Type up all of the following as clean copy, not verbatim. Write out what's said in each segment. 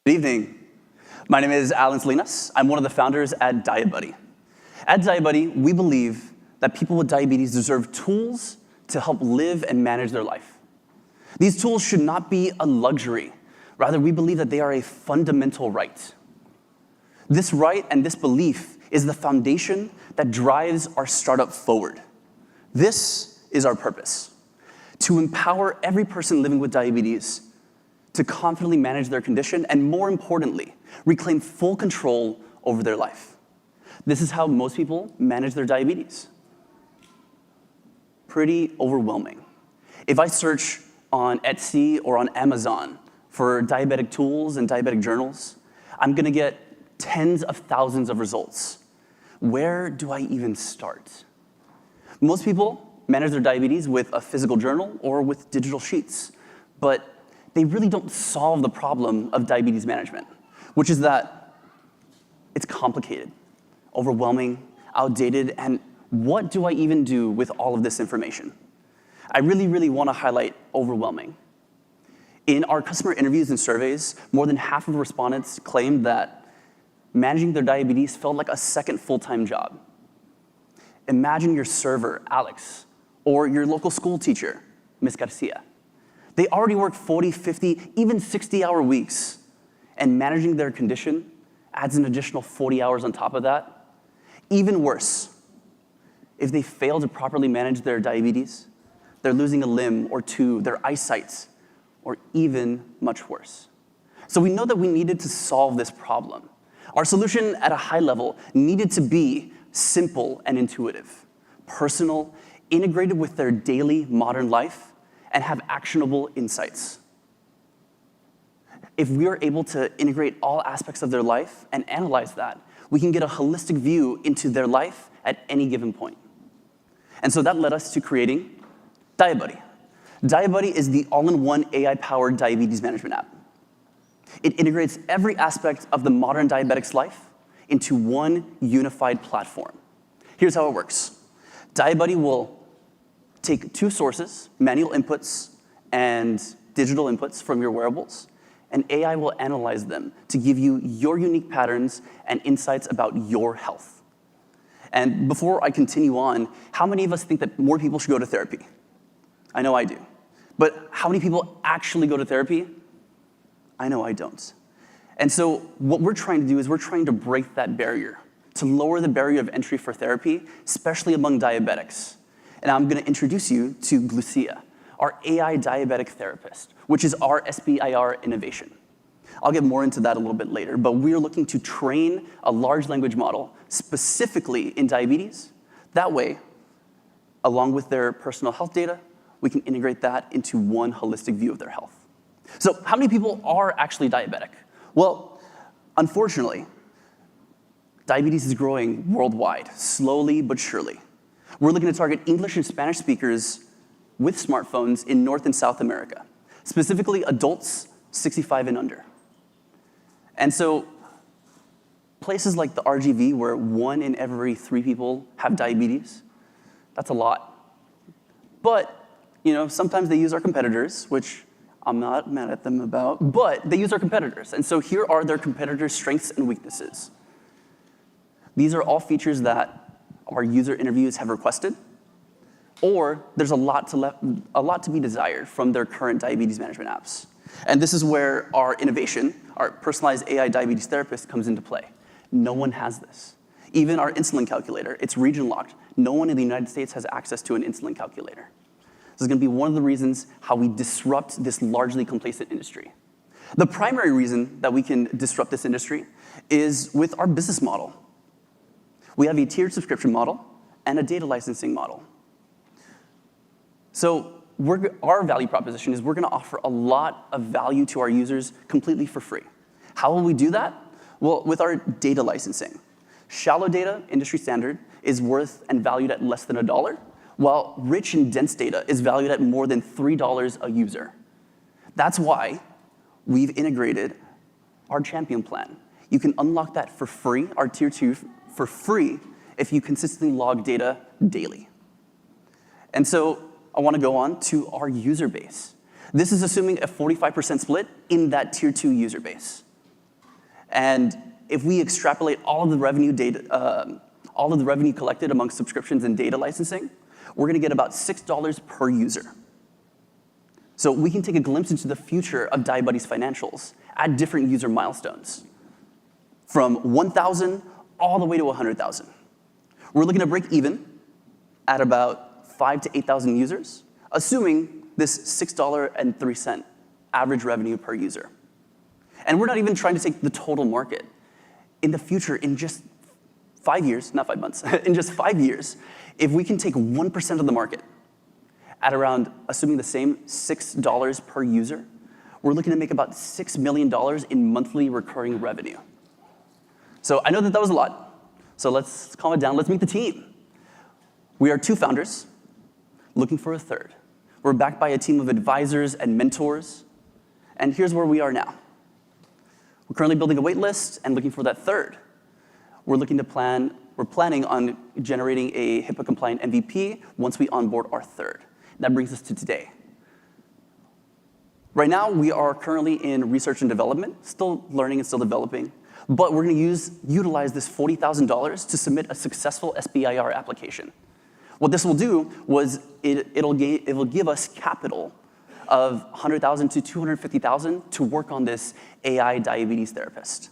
Good evening. My name is Salinas. I'm one of the founders at DiaBuddy. At DiaBuddy, we believe that people with diabetes deserve tools to help live and manage their life. These tools should not be a luxury. Rather, we believe that they are a fundamental right. This right and this belief is the foundation that drives our startup forward. This is our purpose: to empower every person living with diabetes to confidently manage their condition and, more importantly, reclaim full control over their life. This is how most people manage their diabetes. Pretty overwhelming. If I search on Etsy or on Amazon for diabetic tools and diabetic journals, I'm gonna get tens of thousands of results. Where do I even start? Most people manage their diabetes with a physical journal or with digital sheets, but they really don't solve the problem of diabetes management, which is that it's complicated, overwhelming, outdated, and what do I even do with all of this information? I really want to highlight overwhelming. In our customer interviews and surveys, more than half of respondents claimed that managing their diabetes felt like a second full-time job. Imagine your server, Alex, or your local school teacher, Ms. Garcia. They already work 40, 50, even 60-hour weeks, and managing their condition adds an additional 40 hours on top of that. Even worse, if they fail to properly manage their diabetes, they're losing a limb or two, their eyesight, or even much worse. So we know that we needed to solve this problem. Our solution at a high level needed to be simple and intuitive, personal, integrated with their daily modern life, and have actionable insights. If we are able to integrate all aspects of their life and analyze that, we can get a holistic view into their life at any given point. And so that led us to creating DiaBuddy. DiaBuddy is the all-in-one AI-powered diabetes management app. It integrates every aspect of the modern diabetic's life into one unified platform. Here's how it works. DiaBuddy will take two sources, manual inputs and digital inputs from your wearables, and AI will analyze them to give you your unique patterns and insights about your health. And before I continue on, how many of us think that more people should go to therapy? I know I do. But how many people actually go to therapy? I know I don't. And so what we're trying to do is we're trying to break that barrier, to lower the barrier of entry for therapy, especially among diabetics. And I'm going to introduce you to Lucia, our AI diabetic therapist, which is our SBIR innovation. I'll get more into that a little bit later, but we're looking to train a large language model specifically in diabetes. That way, along with their personal health data, we can integrate that into one holistic view of their health. So how many people are actually diabetic? Well, unfortunately, diabetes is growing worldwide, slowly but surely. We're looking to target English and Spanish speakers with smartphones in North and South America, specifically adults 65 and under. And so places like the RGV, where 1 in every 3 people have diabetes, that's a lot. But sometimes they use our competitors, which I'm not mad at them about, but they use our competitors. And so here are their competitors' strengths and weaknesses. These are all features that our user interviews have requested, or there's a lot to be desired from their current diabetes management apps. And this is where our innovation, our personalized AI diabetes therapist, comes into play. No one has this. Even our insulin calculator, it's region locked. No one in the United States has access to an insulin calculator. This is going to be one of the reasons how we disrupt this largely complacent industry. The primary reason that we can disrupt this industry is with our business model. We have a tiered subscription model and a data licensing model. So our value proposition is we're going to offer a lot of value to our users completely for free. How will we do that? Well, with our data licensing. Shallow data, industry standard, is worth and valued at less than $1, while rich and dense data is valued at more than $3 a user. That's why we've integrated our champion plan. You can unlock that for free, our tier 2 for free, if you consistently log data daily. And so I want to go on to our user base. This is assuming a 45% split in that tier 2 user base. And if we extrapolate all of the revenue collected among subscriptions and data licensing, we're gonna get about $6 per user. So we can take a glimpse into the future of DiaBuddy's financials at different user milestones, from 1,000 all the way to 100,000. We're looking to break even at about 5,000 to 8,000 users, assuming this $6.03 average revenue per user. And we're not even trying to take the total market. In the future, in just 5 years, not 5 months, in just 5 years, if we can take 1% of the market at around, assuming the same $6 per user, we're looking to make about $6 million in monthly recurring revenue. So I know that was a lot, so let's calm it down. Let's meet the team. We are 2 founders looking for a third. We're backed by a team of advisors and mentors, and here's where we are now. We're currently building a wait list and looking for that third. We're planning on generating a HIPAA-compliant MVP once we onboard our third. That brings us to today. Right now, we are currently in research and development, still learning and still developing, but we're gonna utilize this $40,000 to submit a successful SBIR application. What this will do was it will give us capital of $100,000 to $250,000 to work on this AI diabetes therapist.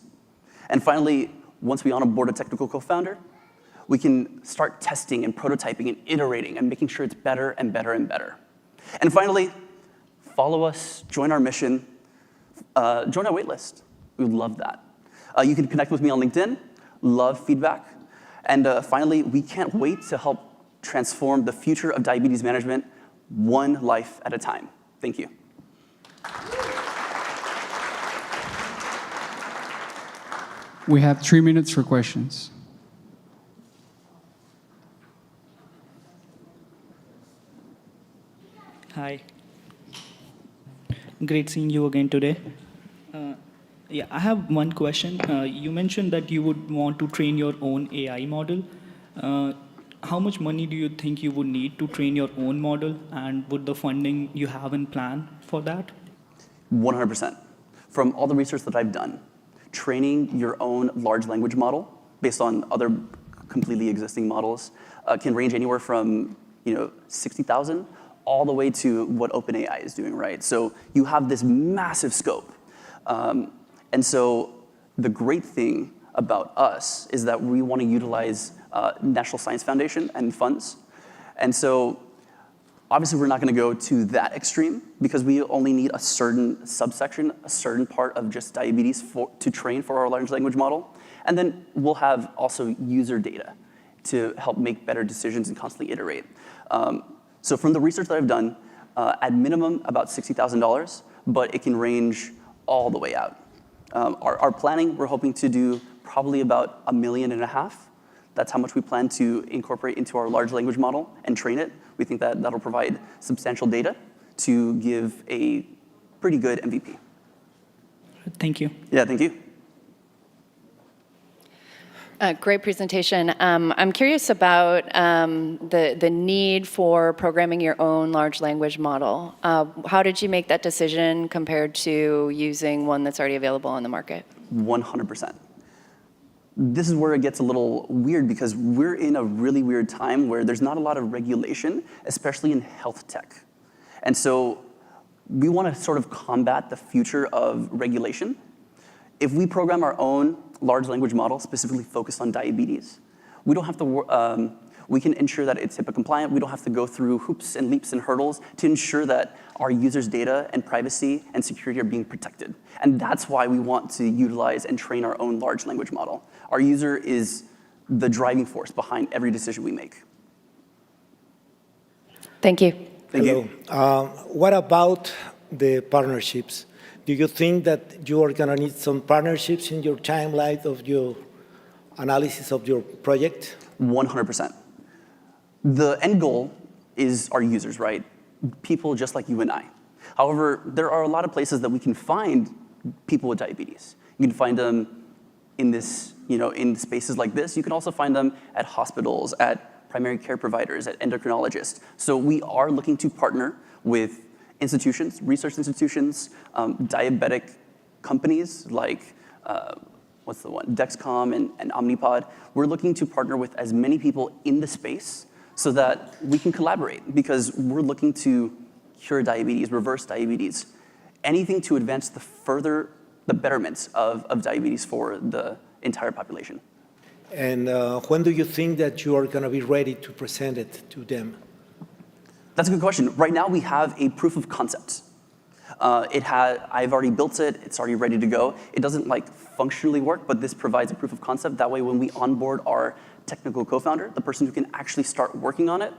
And finally, once we onboard a technical co-founder, we can start testing and prototyping and iterating and making sure it's better and better and better. And finally, follow us, join our mission, join our waitlist. We would love that. You can connect with me on LinkedIn, love feedback. And finally, we can't wait to help transform the future of diabetes management one life at a time. Thank you. We have 3 minutes for questions. Hi. Great seeing you again today. Yeah, I have one question. You mentioned that you would want to train your own AI model. How much money do you think you would need to train your own model, and would the funding you have in plan for that? 100%. From all the research that I've done, training your own large language model based on other completely existing models can range anywhere from 60,000 all the way to what OpenAI is doing, right? So you have this massive scope. And so the great thing about us is that we want to utilize National Science Foundation and funds. And so obviously we're not going to go to that extreme because we only need a certain subsection, a certain part of just diabetes to train for our large language model. And then we'll have also user data to help make better decisions and constantly iterate. So from the research that I've done, at minimum about $60,000, but it can range all the way out. Our planning, we're hoping to do probably about $1.5 million. That's how much we plan to incorporate into our large language model and train it. We think that that'll provide substantial data to give a pretty good MVP. Thank you. Yeah, thank you. Great presentation. I'm curious about the need for programming your own large language model. How did you make that decision compared to using one that's already available on the market? 100%. This is where it gets a little weird because we're in a really weird time where there's not a lot of regulation, especially in health tech. And so we want to sort of combat the future of regulation. If we program our own large language model specifically focused on diabetes, we don't have to, we can ensure that it's HIPAA compliant. We don't have to go through hoops and leaps and hurdles to ensure that our users' data and privacy and security are being protected. And that's why we want to utilize and train our own large language model. Our user is the driving force behind every decision we make. Thank you. Thank Hello. you. What about the partnerships? Do you think that you are going to need some partnerships in your timeline of your analysis of your project? 100%. The end goal is our users, right? People just like you and I. However, there are a lot of places that we can find people with diabetes. You can find them in this, in spaces like this. You can also find them at hospitals, at primary care providers, at endocrinologists. So we are looking to partner with institutions, research institutions, diabetic companies like what's the one, Dexcom and Omnipod. We're looking to partner with as many people in the space so that we can collaborate, because we're looking to cure diabetes, reverse diabetes, anything to advance the betterments of diabetes for the entire population. And when do you think that you are going to be ready to present it to them? That's a good question. Right now we have a proof of concept. I've already built it, it's already ready to go. It doesn't like functionally work, but this provides a proof of concept. That way when we onboard our technical co-founder, the person who can actually start working on it,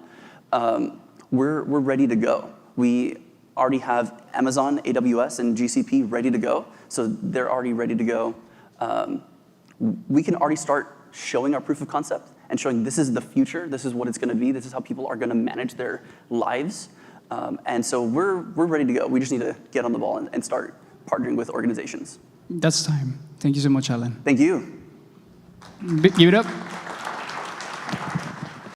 we're ready to go. We already have Amazon, AWS, and GCP ready to go, so they're already ready to go. We can already start showing our proof of concept and showing this is the future, this is what it's gonna be, this is how people are gonna manage their lives. And so we're ready to go. We just need to get on the ball and start partnering with organizations. That's time. Thank you so much, Alan. Thank you. Give it up.